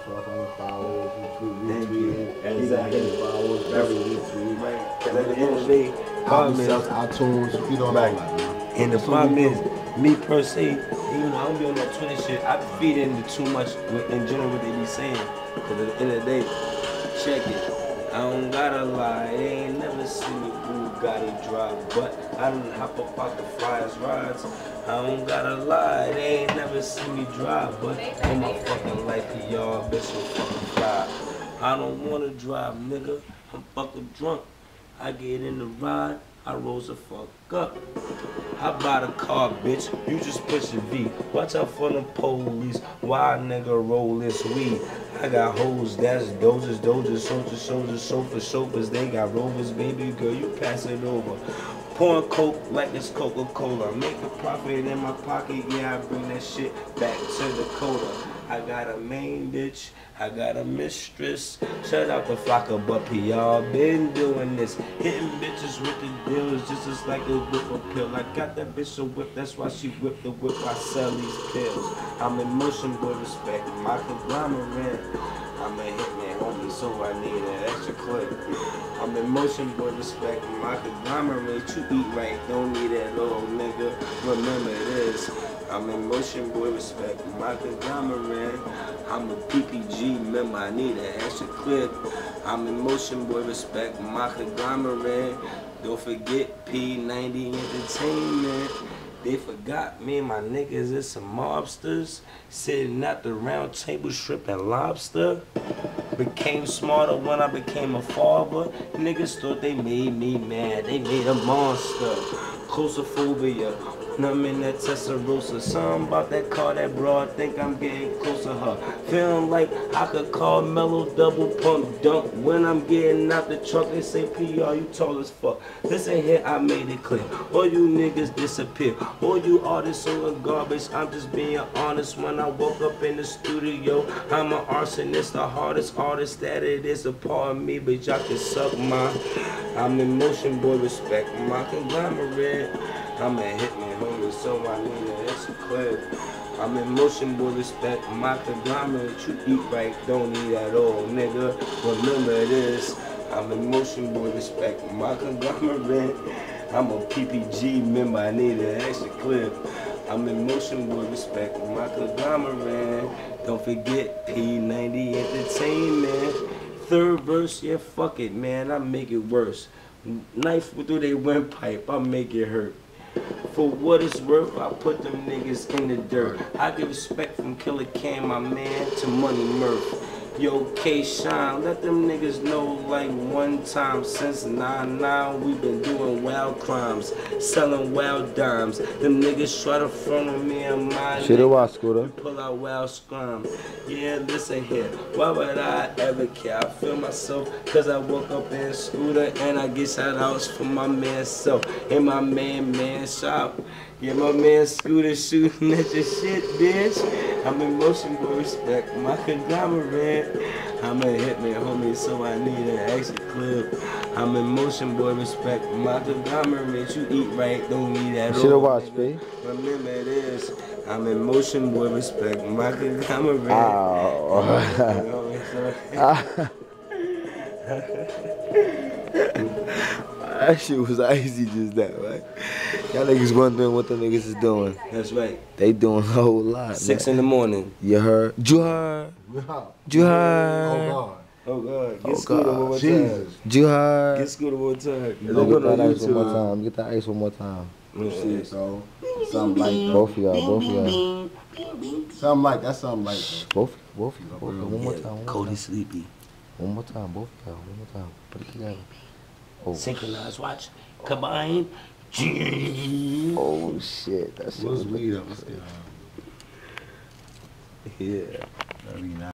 1200 followers, retweet. Exactly. Followers, very retweet. Right. Because at the end of the day, iTunes, you know, all that, man. And the problem is, me per se, you know, I don't be on that Twitter shit. I feed into too much in general what they be saying. Because at the end of the day, check it. I don't gotta lie, they ain't never seen me Bugatti drive, but I done hop up out the flyers rides. I don't gotta lie, they ain't never seen me drive, but on my fucking life, y'all, bitch, so fucking fly. I don't wanna drive, nigga. I'm fucking drunk. I get in the ride, I rose the fuck up. I buy the car, bitch. You just push a V. Watch out for the police. Why nigga roll this weed? I got hoes, that's dozers, soldiers, chauffeurs. They got rovers, baby girl. You pass it over. Pouring coke like it's Coca-Cola. Make a profit in my pocket. Yeah, I bring that shit back to Dakota. I got a main bitch, I got a mistress. Shout out to Flocka Buppy, y'all been doing this. Hitting bitches with the deals just as like a whip a pill. I got that bitch a whip, that's why she whipped the whip. I sell these pills. I'm in motion, boy, respect my conglomerate. I'm a hitman, homie, so I need an extra clip. I'm in motion, boy, respect my conglomerate. You eat right, don't need that little nigga. Remember this. I'm in motion, boy, respect my conglomerate. I'm a PPG member, I need an extra clip. I'm in motion, boy, respect my conglomerate. Don't forget P90 Entertainment. They forgot me and my niggas is some mobsters. Sitting at the round table stripping lobster. Became smarter when I became a father. Niggas thought they made me mad, they made a monster. Claustrophobia. When I'm in that Testarossa, something about that car, that broad, think I'm getting close to her. Feeling like I could call Mellow double pump dunk. When I'm getting out the truck, they say, PR, you tall as fuck. Listen here, I made it clear. All you niggas disappear. All you artists are garbage. I'm just being honest. When I woke up in the studio, I'm an arsonist, the hardest artist that it is a part of me, but y'all can suck my. I'm in motion, boy, respect my conglomerate. I'm a hitman, homie, so I need an extra clip. I'm in motion, boy, respect my conglomerate. You eat right, don't eat at all, nigga. Remember this. I'm in motion, boy, respect my conglomerate. I'm a PPG member, I need an extra clip. I'm in motion, boy, respect my conglomerate. Don't forget P90 Entertainment. Third verse, yeah, fuck it, man, I make it worse. Knife through their windpipe, I make it hurt. For what it's worth, I put them niggas in the dirt. I give respect from Killer Cam, my man, to Money Murph. Yo, K-Shine, let them niggas know like one time since 9-9 we been doing wild crimes, selling wild dimes. Them niggas try to front on me and my Scooter. pull out wild scrum. Yeah, listen here, why would I ever care? I feel myself cause I woke up in Scooter and I get shout outs from my man self in my man shop. Yeah, my man Scooter shooting at your shit, bitch. I'm in motion, boy, respect my conglomerate. I'm a hitman, homie, so I need an extra clip. I'm in motion, boy, respect my conglomerate. You eat right, don't eat at all. Should've watched, B. Remember this. I'm in motion, boy, respect my conglomerate. That shit was icy just that, right? Y'all niggas wondering what the niggas is doing. That's right. They doing a whole lot. 6 in the morning. You heard? You heard? You heard? Oh God. Get Scooter one more time. You heard? Get Scooter one more time. Get that ice one more time. Get that ice one more time. Let's see, so something like that. Both of y'all. Something like that. Something like that. Both of y'all. One more time. Cody Sleepy. One more time. Both of y'all. One more time. Put it together. Oh. Synchronized watch. Combine. Oh shit. That shit was weed up. Yeah. Very nice.